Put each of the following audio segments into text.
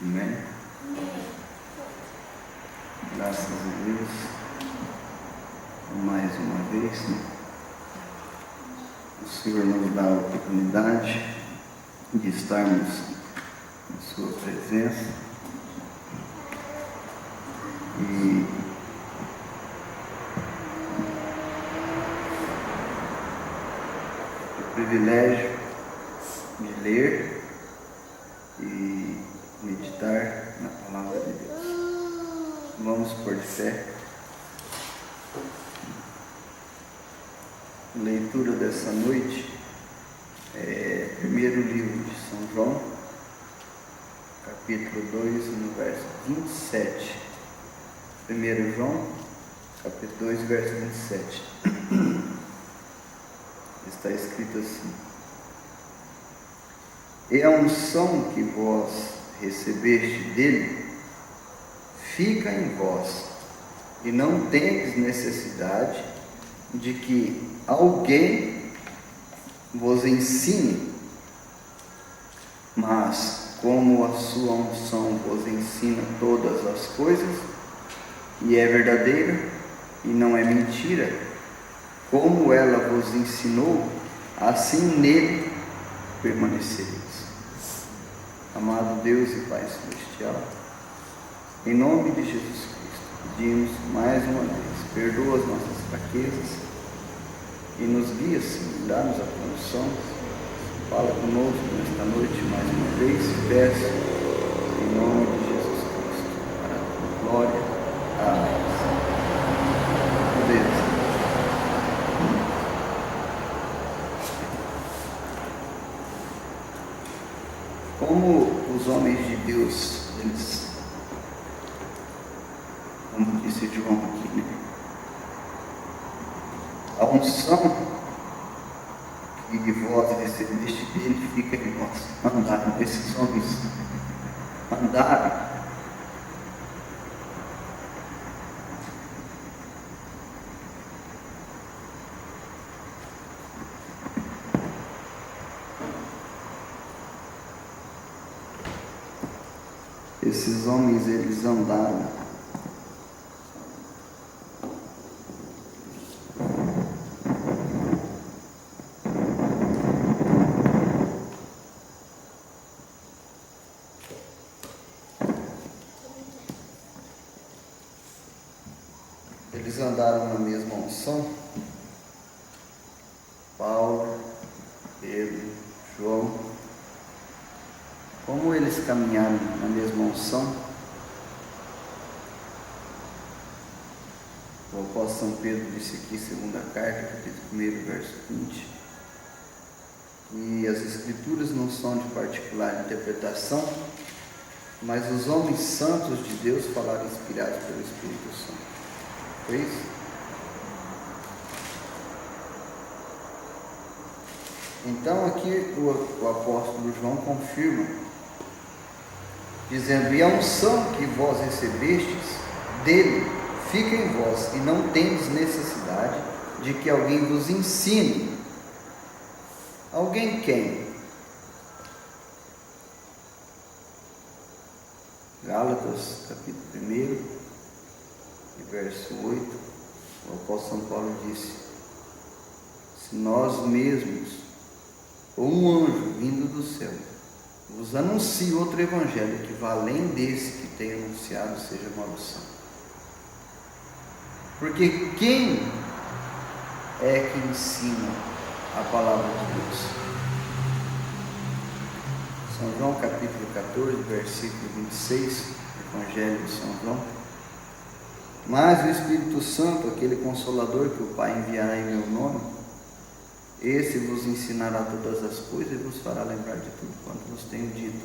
Amém? Graças a Deus, mais uma vez, o Senhor nos dá a oportunidade de estarmos em Sua presença e o privilégio de ler e meditar na palavra de Deus. Vamos por fé. Leitura dessa noite é primeiro livro de São João, capítulo 2, no verso 27. 1 João, capítulo 2, verso 27. Está escrito assim: E a unção que vós recebeste dele fica em vós, e não tendes necessidade de que alguém vos ensine, mas como a sua unção vos ensina todas as coisas, e é verdadeira e não é mentira, como ela vos ensinou, assim nele permanecereis. Amado Deus e Pai Celestial, em nome de Jesus Cristo, pedimos mais uma vez, perdoa as nossas fraquezas e nos guia, Senhor, dá-nos a condução, fala conosco nesta noite mais uma vez, peço em nome de Jesus Cristo, para a tua glória. Amém. Beleza. Como os homens de Deus, eles, como disse João aqui, né? A unção que vós recebeste dele fica em vós. Mandaram esses homens, mandaram. Esses homens, eles andaram na mesma unção. Paulo, Pedro, João, como eles caminharam na mesma unção, o apóstolo São Pedro disse aqui, segunda carta, capítulo 1, verso 20, que as escrituras não são de particular interpretação, mas os homens santos de Deus falaram inspirados pelo Espírito Santo. Foi isso? Então aqui o apóstolo João confirma, dizendo: E a unção que vós recebestes dele fica em vós, e não tendes necessidade de que alguém vos ensine. Alguém quem? Gálatas, capítulo 1, verso 8, o apóstolo São Paulo disse: Se nós mesmos, ou um anjo vindo do céu, vos anuncia outro evangelho que vá além desse que tem anunciado, seja maldição. Porque quem é que ensina a palavra de Deus? São João capítulo 14, versículo 26, Evangelho de São João: Mas o Espírito Santo, aquele Consolador que o Pai enviará em meu nome, esse vos ensinará todas as coisas e vos fará lembrar de tudo quanto vos tenho dito.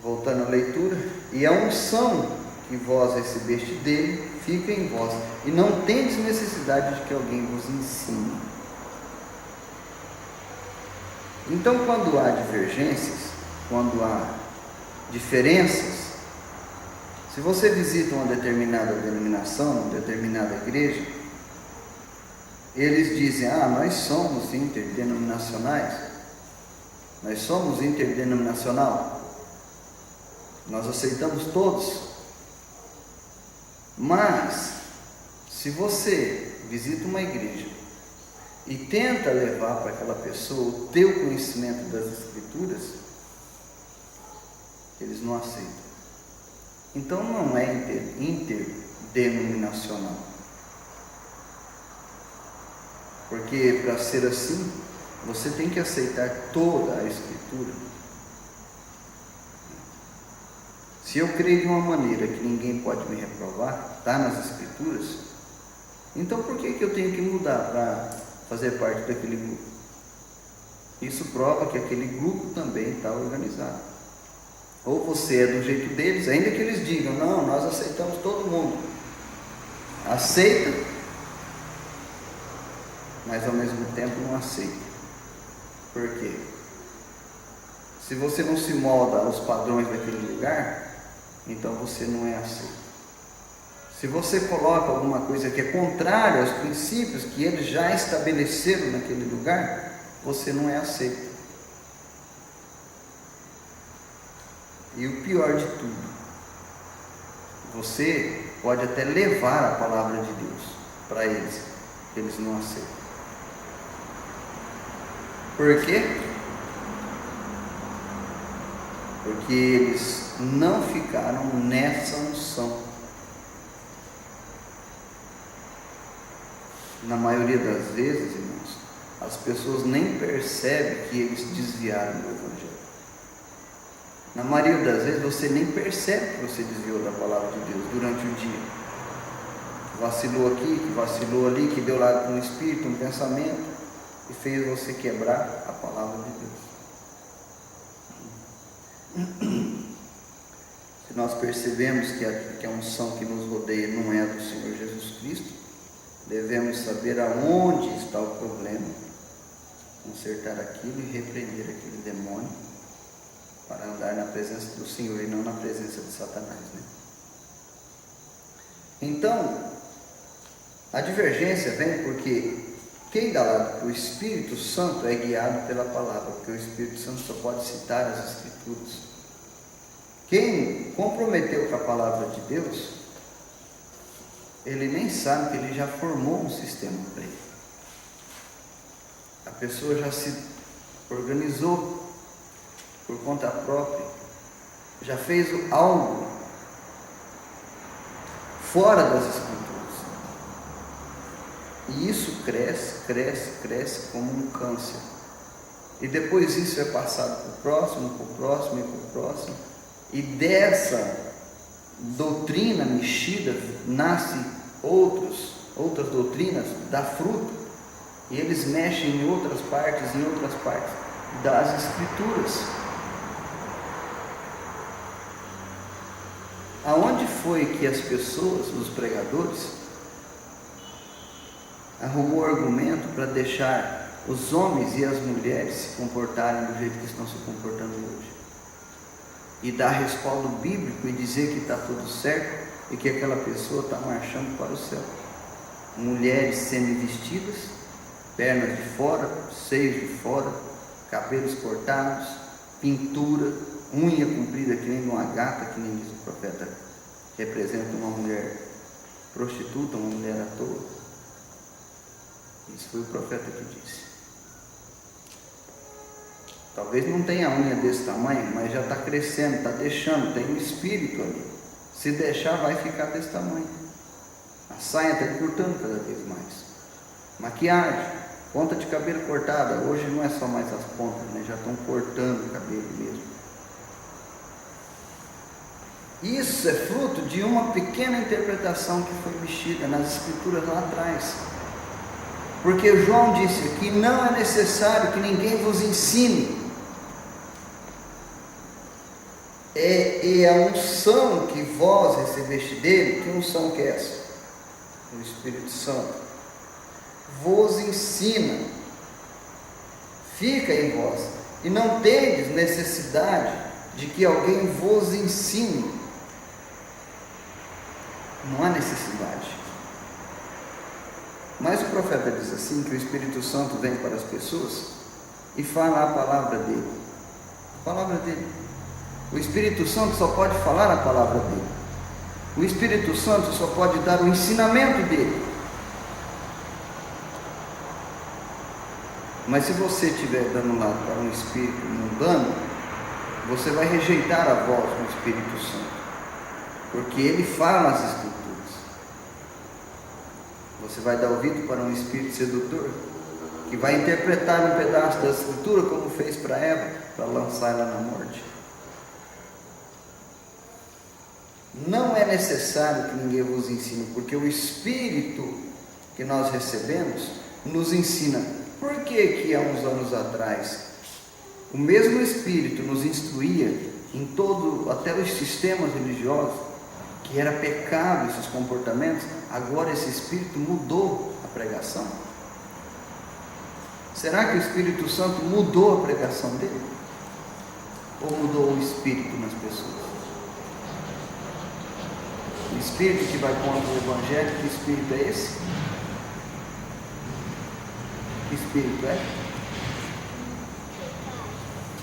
Voltando à leitura: E a unção que vós recebeste dele fica em vós, e não tendes necessidade de que alguém vos ensine. Então, quando há divergências, quando há diferenças, se você visita uma determinada denominação, uma determinada igreja, eles dizem: nós somos interdenominacionais. Nós somos interdenominacional. Nós aceitamos todos. Mas, se você visita uma igreja e tenta levar para aquela pessoa o teu conhecimento das Escrituras, eles não aceitam. Então não é interdenominacional. Porque para ser assim, você tem que aceitar toda a Escritura. Se eu creio de uma maneira que ninguém pode me reprovar, está nas Escrituras, então por que eu tenho que mudar para fazer parte daquele grupo? Isso prova que aquele grupo também está organizado. Ou você é do jeito deles, ainda que eles digam, não, nós aceitamos todo mundo. Aceita, mas ao mesmo tempo não aceita. Por quê? Se você não se molda aos padrões daquele lugar, então você não é aceito. Se você coloca alguma coisa que é contrária aos princípios que eles já estabeleceram naquele lugar, você não é aceito. E o pior de tudo, você pode até levar a palavra de Deus para eles não aceitam. Por quê? Porque eles não ficaram nessa unção. Na maioria das vezes, irmãos, as pessoas nem percebem que eles desviaram do Evangelho. Na maioria das vezes você nem percebe que você desviou da palavra de Deus durante o dia. Vacilou aqui, que vacilou ali, que deu lado com o Espírito, um pensamento, e fez você quebrar a palavra de Deus. Se nós percebemos que a unção que nos rodeia não é a do Senhor Jesus Cristo, devemos saber aonde está o problema, consertar aquilo e repreender aquele demônio, para andar na presença do Senhor e não na presença de Satanás, né? Então, a divergência vem porque quem dá lado para o Espírito Santo é guiado pela palavra, porque o Espírito Santo só pode citar as Escrituras. Quem comprometeu com a palavra de Deus, ele nem sabe que ele já formou um sistema para ele. A pessoa já se organizou por conta própria, já fez algo fora das Escrituras. E isso cresce como um câncer. E depois isso é passado para o próximo e para o próximo. E dessa doutrina mexida nasce outras doutrinas, dá fruto. E eles mexem em outras partes das Escrituras. Aonde foi que as pessoas, os pregadores, arrumou argumento para deixar os homens e as mulheres se comportarem do jeito que estão se comportando hoje? E dar respaldo bíblico e dizer que está tudo certo e que aquela pessoa está marchando para o céu. Mulheres semi-vestidas, pernas de fora, seios de fora, cabelos cortados, pintura, unha comprida que nem uma gata, que nem diz o profeta, que representa uma mulher prostituta, uma mulher à toa. Isso foi o profeta que disse. Talvez não tenha unha desse tamanho, mas já está crescendo, está deixando, tem um espírito ali. Se deixar, vai ficar desse tamanho. A saia está encurtando cada vez mais. Maquiagem, ponta de cabelo cortada. Hoje não é só mais as pontas, né? Já estão cortando o cabelo mesmo. Isso é fruto de uma pequena interpretação que foi mexida nas Escrituras lá atrás. Porque João disse que não é necessário que ninguém vos ensine. É a unção que vós recebeste dele. Que unção que é essa? O Espírito Santo vos ensina, fica em vós, e não tendes necessidade de que alguém vos ensine. Não há necessidade. Mas o profeta diz assim, que o Espírito Santo vem para as pessoas e fala a palavra dele. A palavra dele. O Espírito Santo só pode falar a palavra dele. O Espírito Santo só pode dar o ensinamento dele. Mas se você estiver dando lado para um espírito mundano, você vai rejeitar a voz do Espírito Santo, porque ele fala as Escrituras. Você vai dar ouvido para um espírito sedutor, que vai interpretar um pedaço da Escritura, como fez para Eva, para lançá-la na morte. Não é necessário que ninguém vos ensine, porque o Espírito que nós recebemos nos ensina. Por que há uns anos atrás o mesmo Espírito nos instruía em todo, até os sistemas religiosos, que era pecado esses comportamentos? Agora esse Espírito mudou a pregação. Será que o Espírito Santo mudou a pregação dele? Ou mudou o Espírito nas pessoas? O Espírito que vai contra o Evangelho, que Espírito é esse? Que Espírito é?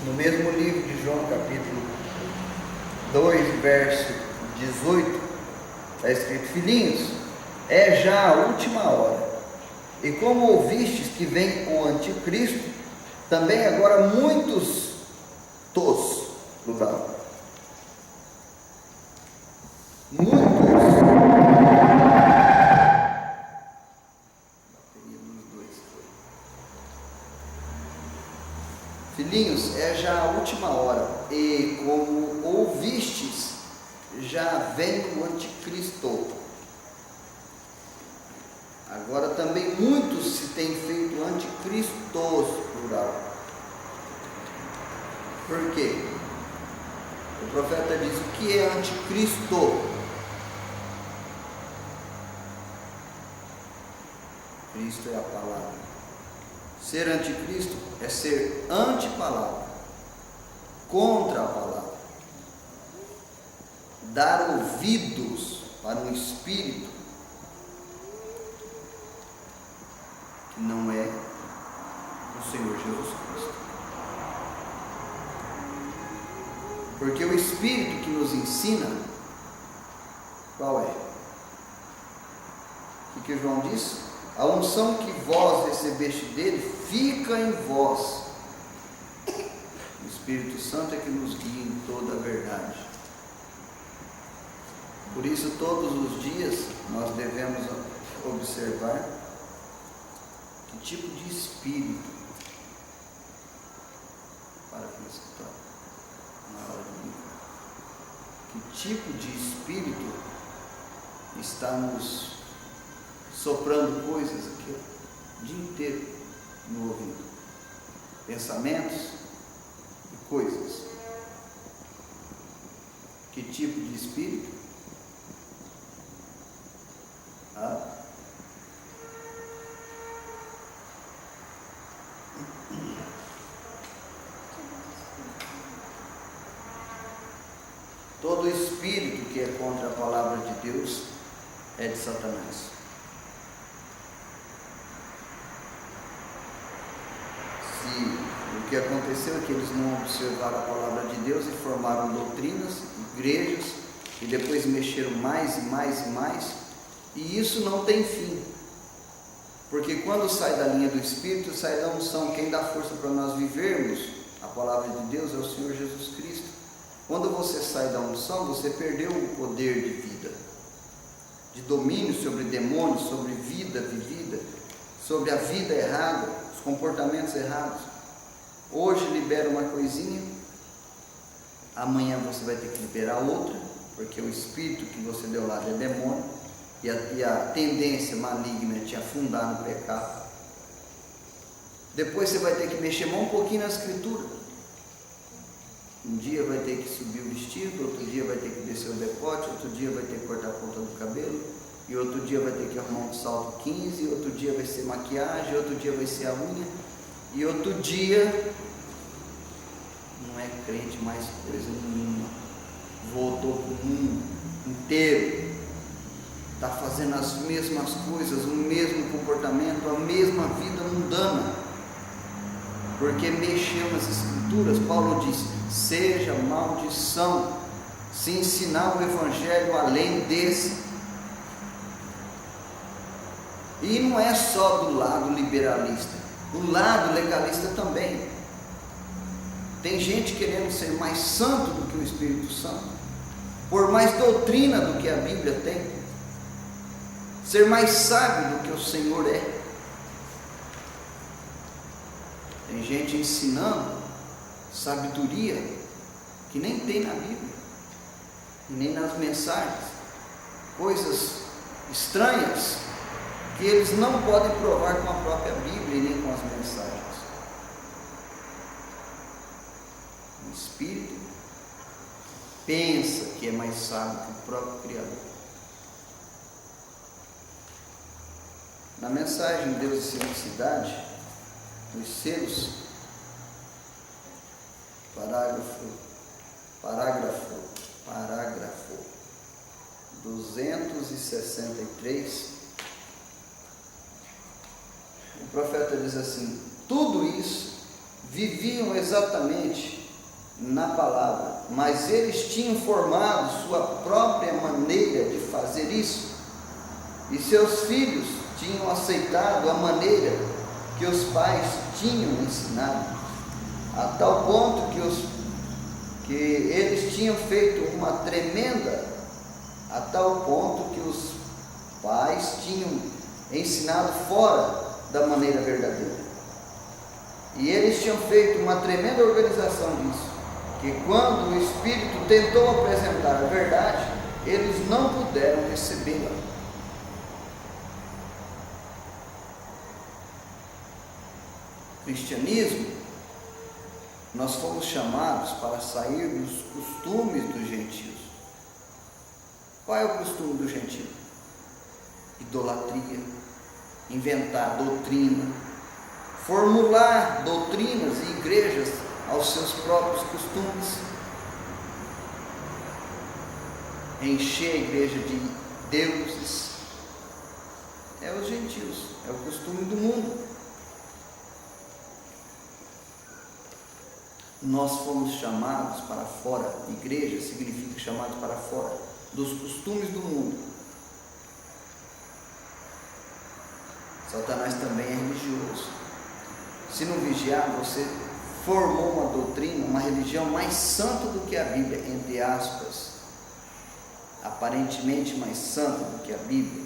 No mesmo livro de João, capítulo 2, verso 18, está escrito: filhinhos, é já a última hora, e como ouvistes que vem o anticristo, também agora muitos plural, filhinhos, é já a última hora, e como ouvistes, já vem o anticristo. Agora também muitos se têm feito anticristos, plural. Por quê? O profeta diz: o que é anticristo? Cristo é a palavra. Ser anticristo é ser anti-palavra, contra a palavra, dar ouvidos para um espírito que não é o Senhor Jesus Cristo. Porque o Espírito que nos ensina, qual é? O que João disse? A unção que vós recebeste dele fica em vós. O Espírito Santo é que nos guia em toda a verdade. Por isso, todos os dias, nós devemos observar que tipo de espírito, para que escutar na hora de livro, que tipo de espírito está nos soprando coisas aqui o dia inteiro no ouvido, pensamentos e coisas. Que tipo de espírito? Todo espírito que é contra a palavra de Deus é de Satanás. O que aconteceu é que eles não observaram a palavra de Deus e formaram doutrinas, igrejas, e depois mexeram mais e mais e mais, e isso não tem fim, porque quando sai da linha do Espírito, sai da unção. Quem dá força para nós vivermos a palavra de Deus é o Senhor Jesus Cristo. Quando você sai da unção, você perdeu o poder de vida, de domínio sobre demônios, sobre vida vivida, sobre a vida errada, os comportamentos errados. Hoje libera uma coisinha, amanhã você vai ter que liberar outra, porque o espírito que você deu lá é demônio, e a tendência maligna é te afundar no pecado. Depois você vai ter que mexer um pouquinho na escritura. Um dia vai ter que subir o vestido, outro dia vai ter que descer o decote, outro dia vai ter que cortar a ponta do cabelo, e outro dia vai ter que arrumar um salto 15, outro dia vai ser maquiagem, outro dia vai ser a unha, e outro dia não é crente mais coisa nenhuma, voltou para o mundo inteiro, está fazendo as mesmas coisas, o mesmo comportamento, a mesma vida mundana. porque mexeu nas Escrituras. Paulo diz: seja maldição se ensinar o Evangelho além desse. E não é só do lado liberalista, do lado legalista também. Tem gente querendo ser mais santo do que o Espírito Santo, por mais doutrina do que a Bíblia tem, ser mais sábio do que o Senhor é. Tem gente ensinando sabedoria que nem tem na Bíblia, e nem nas mensagens, coisas estranhas que eles não podem provar com a própria Bíblia e nem com as mensagens. O Espírito pensa que é mais sábio que o próprio Criador. Na mensagem Deus e Simplicidade, os selos, parágrafo 263, o profeta diz assim: tudo isso viviam exatamente na palavra, mas eles tinham formado sua própria maneira de fazer isso, e seus filhos tinham aceitado a maneira que os pais tinham ensinado, a tal ponto que eles tinham feito uma tremenda, a tal ponto que os pais tinham ensinado fora da maneira verdadeira. E eles tinham feito uma tremenda organização disso, que quando o Espírito tentou apresentar a verdade, eles não puderam recebê-la. Cristianismo, nós fomos chamados para sair dos costumes dos gentios. Qual é o costume do gentio? Idolatria, inventar doutrina, formular doutrinas e igrejas aos seus próprios costumes, encher a igreja de deuses. É os gentios, é o costume do mundo. Nós fomos chamados para fora. Igreja significa chamados para fora dos costumes do mundo. Satanás também é religioso. Se não vigiar, você formou uma doutrina, uma religião mais santa do que a Bíblia, entre aspas, aparentemente mais santa do que a Bíblia,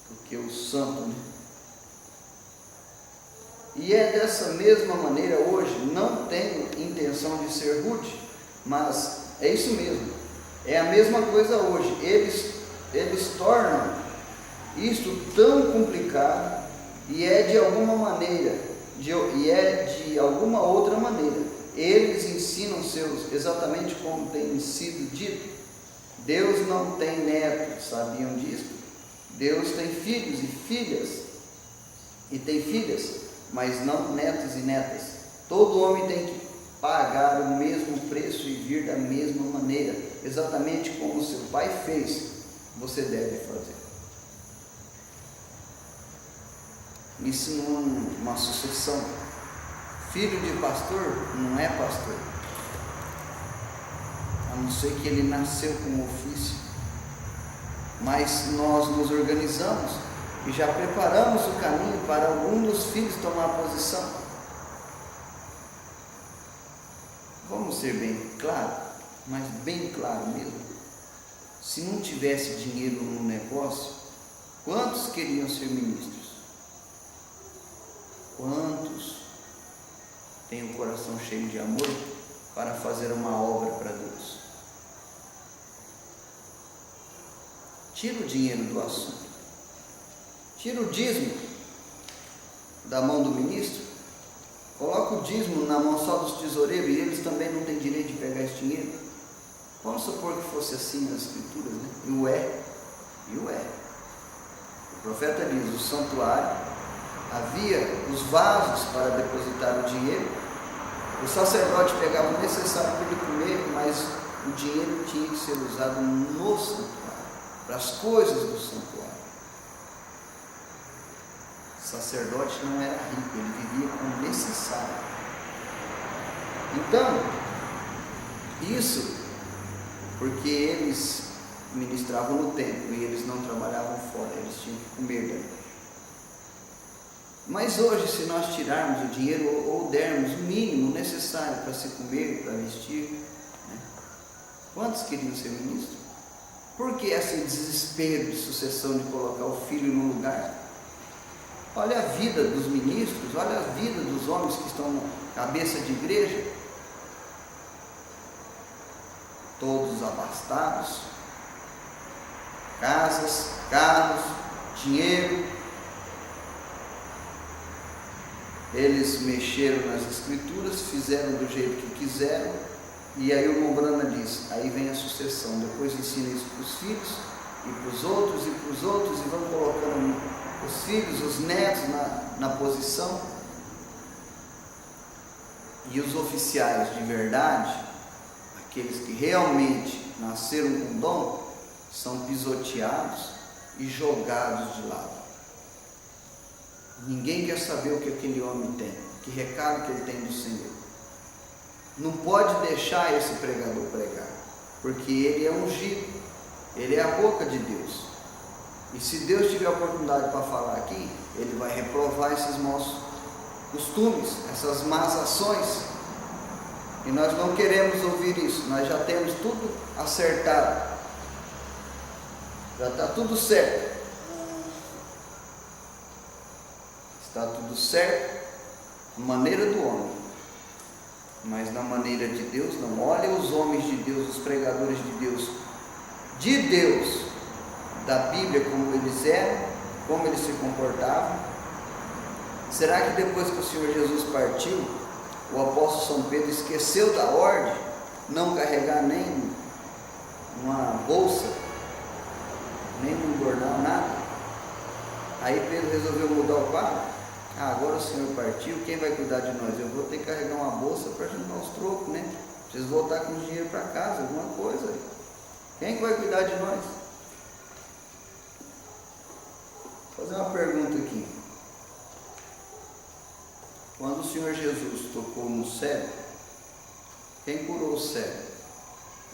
porque o santo, né? E é dessa mesma maneira hoje. Não tenho intenção de ser rude, mas é isso mesmo, é a mesma coisa hoje. Eles tornam isto tão complicado, e é de alguma maneira, de alguma outra maneira, eles ensinam seus, exatamente como tem sido dito: Deus não tem netos, sabiam disso? Deus tem filhos e filhas, e tem filhas, mas não netos e netas. Todo homem tem que pagar o mesmo preço e vir da mesma maneira, exatamente como seu pai fez, você deve fazer. Isso não é uma sucessão. Filho de pastor não é pastor, a não ser que ele nasceu com um ofício. Mas nós nos organizamos e já preparamos o caminho para algum dos filhos tomar posição. Vamos ser bem claro, mas bem claro mesmo. Se não tivesse dinheiro no negócio, quantos queriam ser ministros? Quantos têm o coração cheio de amor para fazer uma obra para Deus? Tira o dinheiro do assunto. Tira o dízimo da mão do ministro, coloca o dízimo na mão só dos tesoureiros, e eles também não têm direito de pegar esse dinheiro. Vamos supor que fosse assim nas Escrituras, né? E o é. O profeta diz: o santuário, havia os vasos para depositar o dinheiro, o sacerdote pegava o necessário para ele comer, mas o dinheiro tinha que ser usado no santuário, para as coisas do santuário. sacerdote não era rico, ele vivia com o necessário. Então, isso porque eles ministravam no templo e eles não trabalhavam fora, eles tinham que comer dali. Mas hoje, se nós tirarmos o dinheiro ou dermos o mínimo necessário para se comer, para vestir, né? Quantos queriam ser ministros? Por que esse desespero de sucessão de colocar o filho no lugar? Olha a vida dos ministros, olha a vida dos homens que estão na cabeça de igreja, todos abastados, casas, carros, dinheiro. Eles mexeram nas escrituras, fizeram do jeito que quiseram, e aí o Mombrana diz, aí vem a sucessão, depois ensina isso para os filhos, e para os outros, e para os outros, e vão colocando os filhos, os netos na posição, e os oficiais de verdade, aqueles que realmente nasceram com dom, são pisoteados e jogados de lado. Ninguém quer saber o que aquele homem tem, que recado que ele tem do Senhor. Não pode deixar esse pregador pregar, porque ele é ungido, ele é a boca de Deus. E se Deus tiver a oportunidade para falar aqui, ele vai reprovar esses maus costumes, essas más ações. E nós não queremos ouvir isso, nós já temos tudo acertado, já está tudo certo. Está tudo certo na maneira do homem, mas na maneira de Deus não. Olha os homens de Deus, os pregadores de Deus, da Bíblia, como eles eram, como eles se comportavam. Será que depois que o Senhor Jesus partiu, o apóstolo São Pedro esqueceu da ordem, não carregar nem uma bolsa, nem um jornal, nada? Aí Pedro resolveu mudar o quadro. Agora o Senhor partiu, quem vai cuidar de nós? Eu vou ter que carregar uma bolsa para juntar os trocos, né? Preciso voltar com o dinheiro para casa, alguma coisa. Quem que vai cuidar de nós? Vou fazer uma pergunta aqui. Quando o Senhor Jesus tocou no cego, quem curou o cego?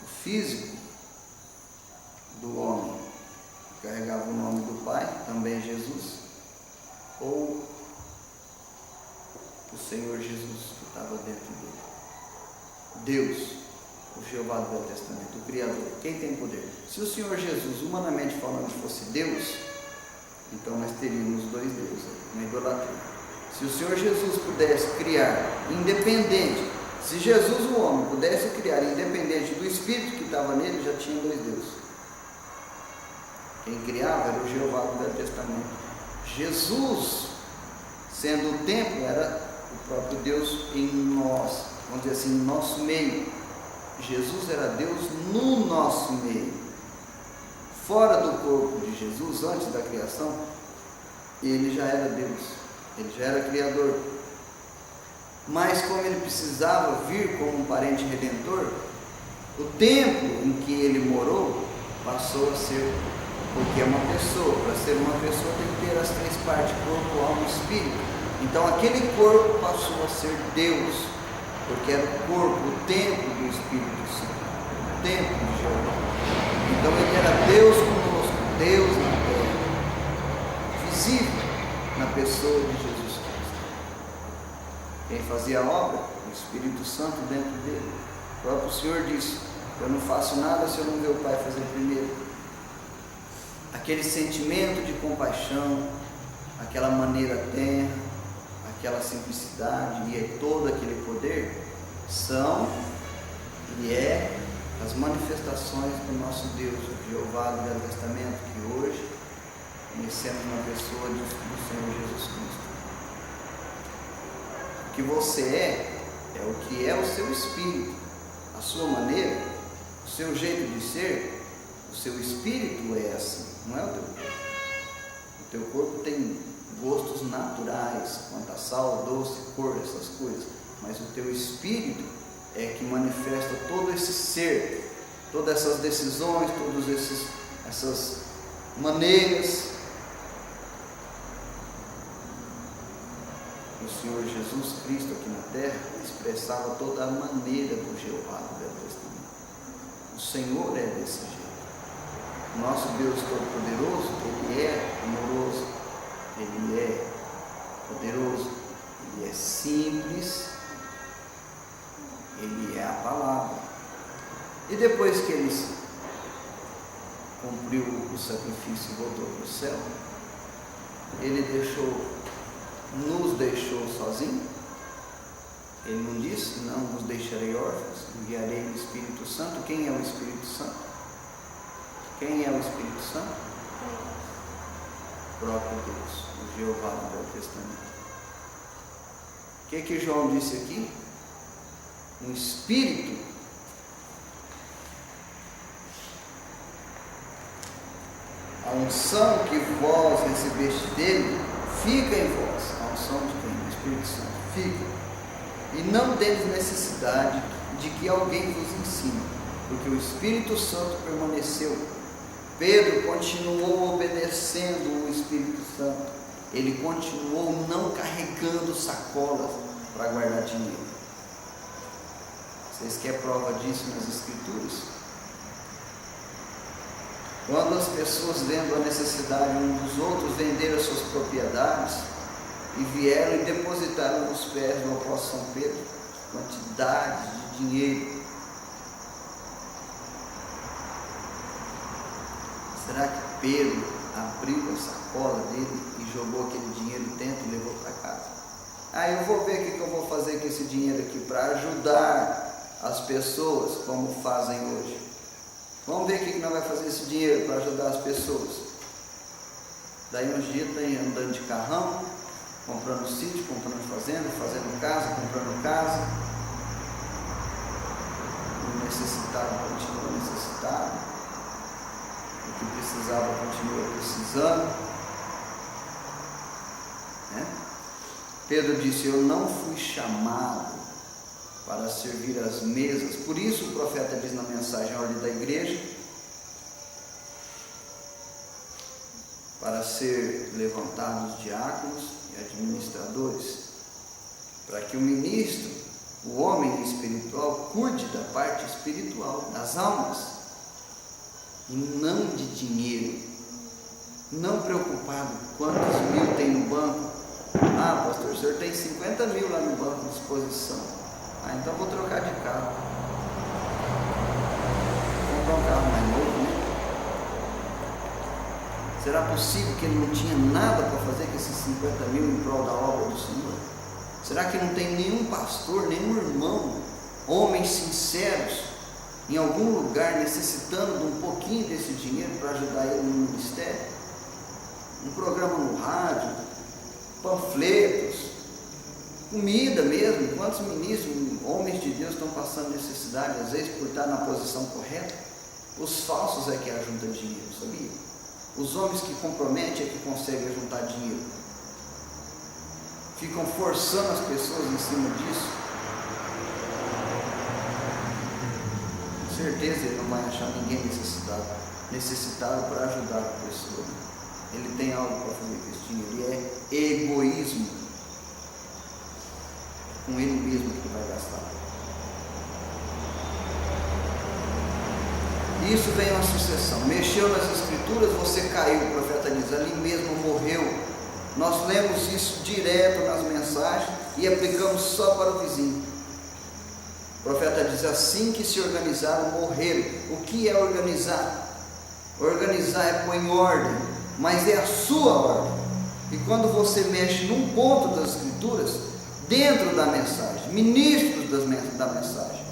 O físico do homem, que carregava o nome do Pai, também Jesus, ou o Senhor Jesus que estava dentro dele? Deus, o Jeová do Velho Testamento, o Criador, quem tem poder? Se o Senhor Jesus, humanamente falando, fosse Deus, então nós teríamos dois deuses, uma idolatria. Se o Senhor Jesus pudesse criar independente, se Jesus, o homem, pudesse criar independente do Espírito que estava nele, já tinha dois deuses. Quem criava era o Jeová do Velho Testamento. Jesus, sendo o templo, era o próprio Deus em nós, vamos dizer assim, no nosso meio. Jesus era Deus no nosso meio. Fora do corpo de Jesus, antes da criação, ele já era Deus, ele já era Criador. Mas como ele precisava vir como um parente redentor, o templo em que ele morou passou a ser, porque é uma pessoa, para ser uma pessoa tem que ter as três partes, corpo, alma e espírito. Então aquele corpo passou a ser Deus, porque era o corpo, o templo do Espírito Santo, o templo de Jeová. Então ele era Deus conosco, Deus na terra, visível na pessoa de Jesus Cristo. Quem fazia a obra? O Espírito Santo dentro dele. O próprio Senhor disse: eu não faço nada se eu não ver o Pai fazer primeiro. Aquele sentimento de compaixão, aquela maneira tenra, aquela simplicidade e todo aquele poder são e é as manifestações do nosso Deus, o Jeová do Velho Testamento, que hoje conhecemos na pessoa do Senhor Jesus Cristo. O que você é o que é o seu espírito, a sua maneira, o seu jeito de ser, o seu espírito é assim, não é o teu corpo. O teu corpo tem gostos naturais, quanto a sal, doce, cor, essas coisas, mas o teu espírito é que manifesta todo esse ser, todas essas decisões, todas essas maneiras. o Senhor Jesus Cristo aqui na terra expressava toda a maneira do Jeová do Velho Testamento. O Senhor é desse jeito. O nosso Deus Todo-Poderoso, Ele é amoroso, Ele é poderoso, Ele é simples, Ele é a palavra. E depois que Ele cumpriu o sacrifício e voltou para o céu, Ele nos deixou sozinhos. Ele não disse: não vos deixarei órfãos, enviarei o Espírito Santo. Quem é o Espírito Santo? Quem é o Espírito Santo? O próprio Deus, o Jeová do Velho Testamento. O que João disse aqui? Um Espírito. A unção que vós recebeste dele fica em vós. A unção de quem? Do Espírito Santo. Fica. E não tendes necessidade de que alguém vos ensine, porque o Espírito Santo permaneceu. Pedro continuou obedecendo o Espírito Santo. Ele continuou não carregando sacolas para guardar dinheiro. Vocês querem prova disso nas Escrituras? Quando as pessoas, vendo a necessidade uns dos outros, venderam as suas propriedades e vieram e depositaram nos pés do apóstolo São Pedro quantidades de dinheiro. Será que Pedro abriu a sacola dele e jogou aquele dinheiro dentro e levou para casa? Eu vou ver o que eu vou fazer com esse dinheiro aqui para ajudar as pessoas como fazem hoje. Vamos ver o que nós vamos fazer esse dinheiro para ajudar as pessoas. Daí uns dias está andando de carrão, comprando sítio, comprando fazenda, fazendo casa, comprando casa. O necessitado continua necessitado. O que precisava continua precisando. Pedro disse: eu não fui chamado para servir as mesas. Por isso o profeta diz na mensagem à ordem da igreja, para ser levantados diáconos e administradores, para que o ministro, o homem espiritual, cuide da parte espiritual, das almas, e não de dinheiro, não preocupado quantos mil tem no banco. Pastor, o senhor tem 50 mil lá no banco à disposição. Então vou trocar de carro. Vou comprar um carro mais novo, né? Será possível que ele não tinha nada para fazer com esses 50 mil em prol da obra do Senhor? Será que não tem nenhum pastor, nenhum irmão, homens sinceros, em algum lugar necessitando de um pouquinho desse dinheiro para ajudar ele no ministério? Um programa no rádio, panfletos, comida mesmo. Quantos ministros, homens de Deus estão passando necessidade, às vezes por estar na posição correta? Os falsos é que ajuntam dinheiro, sabia? Os homens que comprometem é que conseguem juntar dinheiro. Ficam forçando as pessoas em cima disso. Com certeza ele não vai achar ninguém necessitado para ajudar a pessoa. Ele tem algo para fazer com esse dinheiro. E é egoísmo. Com ele mesmo que vai gastar. Isso vem uma sucessão. Mexeu nas Escrituras, você caiu. O profeta diz: ali mesmo morreu. Nós lemos isso direto nas mensagens e aplicamos só para o vizinho. O profeta diz: assim que se organizaram, morreram. O que é organizar? Organizar é pôr em ordem, mas é a sua ordem. E quando você mexe num ponto das Escrituras, dentro da mensagem, ministros da mensagem,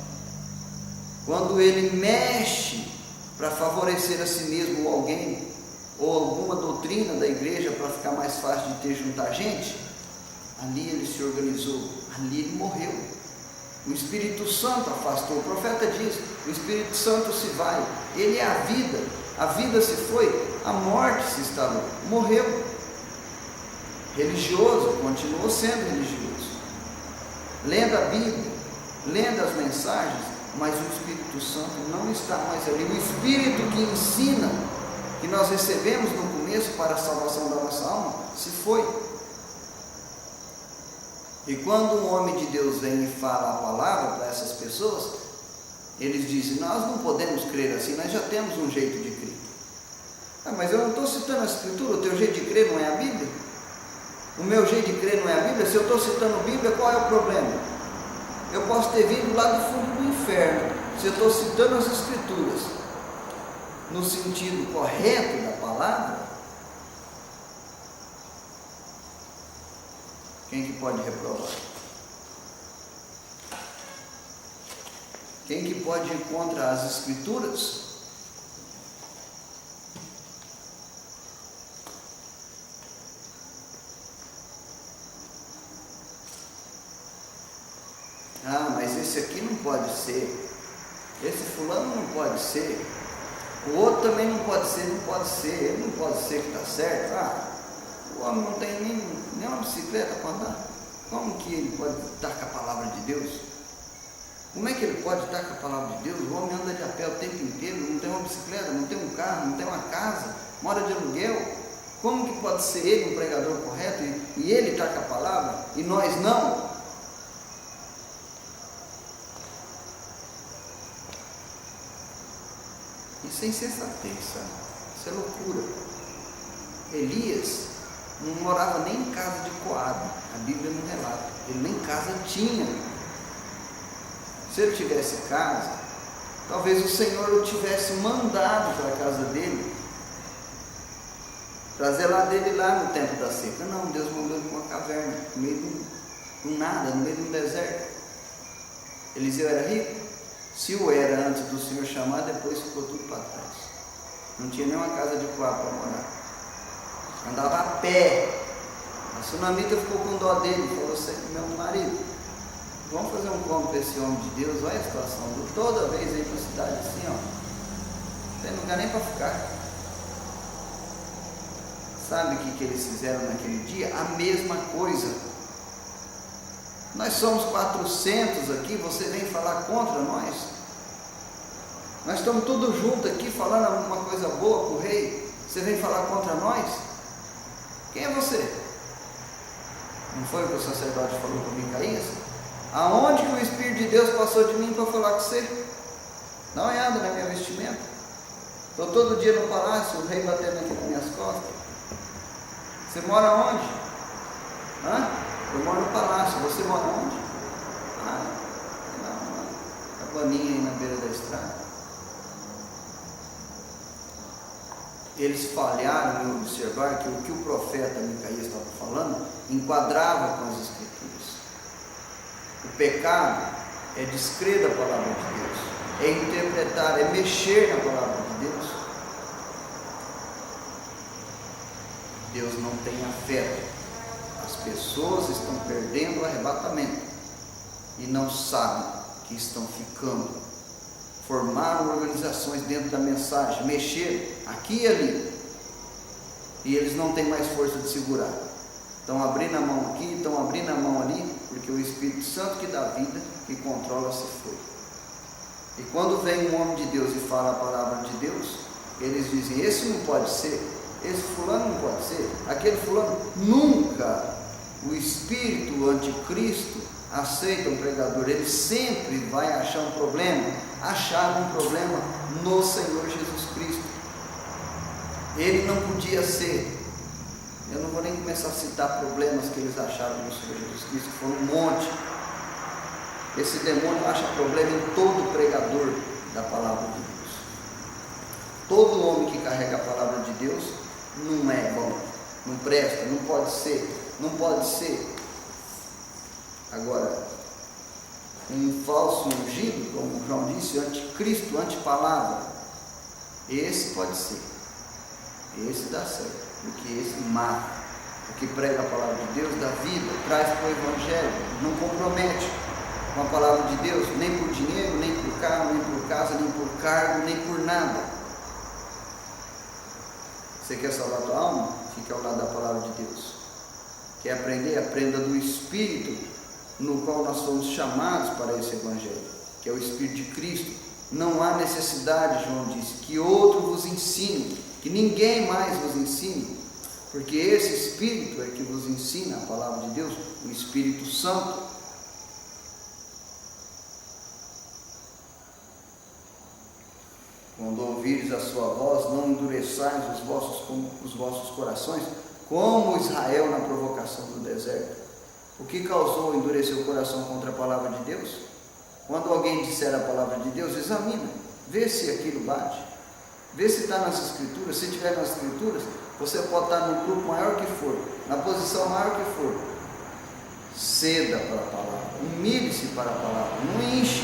quando ele mexe para favorecer a si mesmo ou alguém, ou alguma doutrina da igreja para ficar mais fácil de ter juntar gente, ali ele se organizou, ali ele morreu. O Espírito Santo afastou. O profeta diz: o Espírito Santo se vai, ele é a vida se foi, a morte se instalou, morreu. Religioso, continuou sendo religioso, lendo a Bíblia, lendo as mensagens, mas o Espírito Santo não está mais ali. O Espírito que ensina, que nós recebemos no começo para a salvação da nossa alma, se foi. E quando um homem de Deus vem e fala a palavra para essas pessoas, eles dizem: nós não podemos crer assim, nós já temos um jeito de crer. Mas eu não estou citando a Escritura, o teu jeito de crer não é a Bíblia? O meu jeito de crer não é a Bíblia? Se eu estou citando a Bíblia, qual é o problema? Eu posso ter vindo lá do fundo do inferno. Se eu estou citando as Escrituras no sentido correto da palavra, quem que pode reprovar? Quem que pode ir contra as Escrituras? Mas esse aqui não pode ser, esse fulano não pode ser, o outro também não pode ser, ele não pode ser que está certo. O homem não tem nenhuma bicicleta para andar, como que ele pode estar com a palavra de Deus? Como é que ele pode estar com a palavra de Deus? O homem anda de a pé o tempo inteiro, não tem uma bicicleta, não tem um carro, não tem uma casa, mora de aluguel. Como que pode ser ele um pregador correto e ele está com a palavra e nós não? Isso é insensatez, sabe? Isso é loucura. Elias não morava nem em casa de coado, a Bíblia não relata, ele nem casa tinha. Se ele tivesse casa, talvez o Senhor o tivesse mandado para a casa dele, para zelar dele lá no tempo da seca. Não, Deus mandou ele para uma caverna, no meio do nada, no meio do deserto. Eliseu era rico? Se o era antes do Senhor chamar, depois ficou tudo para trás. Não tinha nem uma casa de coado para morar. Andava a pé. A sunamita ficou com dó dele, falou assim: meu marido, vamos fazer um como para esse homem de Deus. Olha a situação, toda vez aí para a cidade assim, não tem lugar nem para ficar. Sabe o que eles fizeram naquele dia? A mesma coisa. Nós somos 400 aqui, você vem falar contra nós? Nós estamos todos juntos aqui falando alguma coisa boa para o rei, você vem falar contra nós? Quem é você? Não foi o que o sacerdote falou para Micaías? Aonde que o Espírito de Deus passou de mim para falar com você? Dá uma olhada na minha vestimenta. Estou todo dia no palácio, o rei batendo aqui nas minhas costas. Você mora onde? Eu moro no palácio. Você mora onde? Na cabaninha aí na beira da estrada. Eles falharam em observar que o que o profeta Micaías estava falando enquadrava com as Escrituras. O pecado é descrer da palavra de Deus, é interpretar, é mexer na palavra de Deus. Deus não tem afeto. As pessoas estão perdendo o arrebatamento e não sabem que estão ficando. Formaram organizações dentro da mensagem, mexeram aqui e ali, e eles não têm mais força de segurar. Estão abrindo a mão aqui, estão abrindo a mão ali, porque o Espírito Santo que dá vida, que controla, se foi. E quando vem um homem de Deus e fala a palavra de Deus, eles dizem: esse não pode ser, esse fulano não pode ser, aquele fulano. Nunca o espírito anticristo aceita um pregador, ele sempre vai achar um problema, no Senhor Jesus Cristo. Ele não podia ser, eu não vou nem começar a citar problemas que eles acharam no Senhor Jesus Cristo, que foram um monte. Esse demônio acha problema em todo pregador da palavra de Deus. Todo homem que carrega a palavra de Deus não é bom, não presta, não pode ser. Agora, um falso ungido, como João disse, anticristo, antipalavra, esse pode ser, esse dá certo, porque esse mata, porque prega a palavra de Deus, dá vida, traz para o evangelho, não compromete com a palavra de Deus, nem por dinheiro, nem por carro, nem por casa, nem por cargo, nem por nada. Você quer salvar a tua alma? Fique ao lado da palavra de Deus. Quer aprender? Aprenda do Espírito no qual nós fomos chamados para esse evangelho, que é o Espírito de Cristo. Não há necessidade, João disse, que outro vos ensine, que ninguém mais vos ensine. Porque esse Espírito é que vos ensina a palavra de Deus, o Espírito Santo. Quando ouvires a sua voz, não endureçais os vossos corações, como Israel na provocação do deserto. O que causou endurecer o coração contra a palavra de Deus? Quando alguém disser a palavra de Deus, examina, vê se aquilo bate, vê se está nas Escrituras. Se estiver nas Escrituras, você pode estar no grupo maior que for, na posição maior que for. Ceda para a palavra, humilhe-se para a palavra, não enche,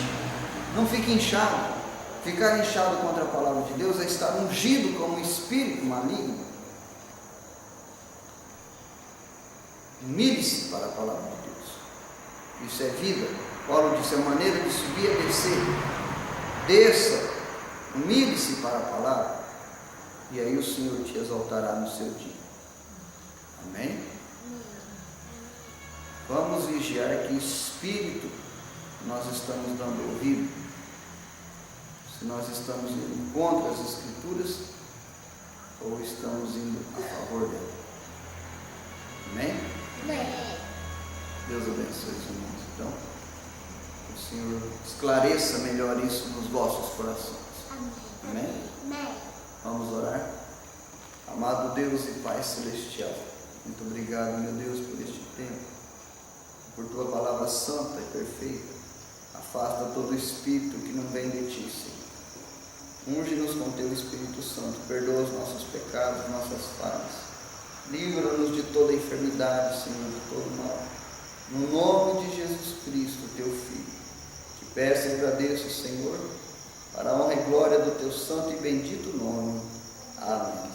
não fique inchado. Ficar inchado contra a palavra de Deus é estar ungido como um espírito maligno. Humilhe-se para a palavra de Deus. Isso é vida. Paulo disse, a maneira de subir é descer. Desça, humilhe-se para a palavra, e aí o Senhor te exaltará no seu dia. Amém? Vamos vigiar que espírito nós estamos dando ouvido. Se nós estamos indo contra as Escrituras ou estamos indo a favor dela. Amém? Amém. Deus abençoe os irmãos. Então, o Senhor esclareça melhor isso nos vossos corações. Amém? Amém. Vamos orar? Amado Deus e Pai Celestial, muito obrigado, meu Deus, por este tempo, por Tua palavra santa e perfeita. Afasta todo espírito que não vem de Ti, Senhor. Unge-nos com Teu Espírito Santo, perdoa os nossos pecados, nossas falhas. Livra-nos de toda enfermidade, Senhor, de todo mal. No nome de Jesus Cristo, Teu Filho. Te peço e agradeço, Senhor, para a honra e glória do Teu santo e bendito nome. Amém.